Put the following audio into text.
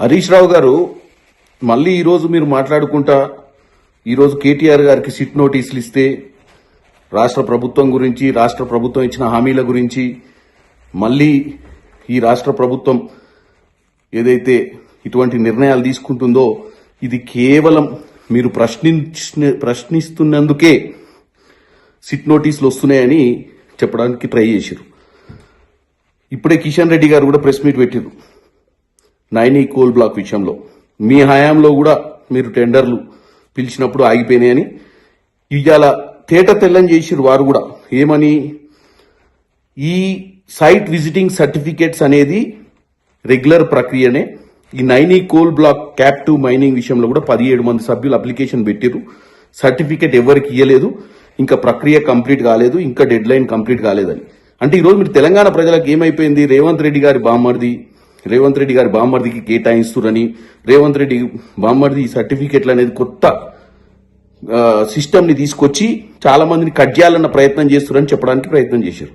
హరీష్ రావు గారు మళ్ళీ ఈరోజు మీరు మాట్లాడుకుంటా ఈరోజు కేటీఆర్ గారికి సిట్ నోటీసులు ఇస్తే రాష్ట్ర ప్రభుత్వం గురించి రాష్ట్ర ప్రభుత్వం ఇచ్చిన హామీల గురించి మళ్ళీ ఈ రాష్ట్ర ప్రభుత్వం ఏదైతే ఇటువంటి నిర్ణయాలు తీసుకుంటుందో ఇది కేవలం మీరు ప్రశ్నిస్తున్నందుకే సిట్ నోటీసులు వస్తున్నాయని చెప్పడానికి ట్రై చేశారు. ఇప్పుడే కిషన్ రెడ్డి గారు కూడా ప్రెస్ మీట్ పెట్టారు నైనీ కోల్ బ్లాక్ విషయంలో. మీ హయాంలో కూడా మీరు టెండర్లు పిలిచినప్పుడు ఆగిపోయినాయని ఇవాళ తేట తెల్లం చేసిరు వారు కూడా. ఏమని, ఈ సైట్ విజిటింగ్ సర్టిఫికేట్స్ అనేది రెగ్యులర్ ప్రక్రియనే. ఈ Naini coal block cap 2 mining విషయంలో కూడా 17 మంది సభ్యులు అప్లికేషన్ పెట్టారు. సర్టిఫికేట్ ఎవరికి ఇవ్వలేదు, ఇంకా ప్రక్రియ కంప్లీట్ కాలేదు, ఇంకా డెడ్ లైన్ కంప్లీట్ కాలేదని. అంటే ఈరోజు మీరు తెలంగాణ ప్రజలకు ఏమైపోయింది, రేవంత్ రెడ్డి గారి బామ్మర్దికి కేటాయిస్తురని, రేవంత్ రెడ్డి బామ్మర్ది ఈ సర్టిఫికెట్లు అనేది కొత్త సిస్టమ్ ని తీసుకొచ్చి చాలా మందిని కట్ చేయాలన్న ప్రయత్నం చేస్తున్నారని చెప్పడానికి ప్రయత్నం చేశారు.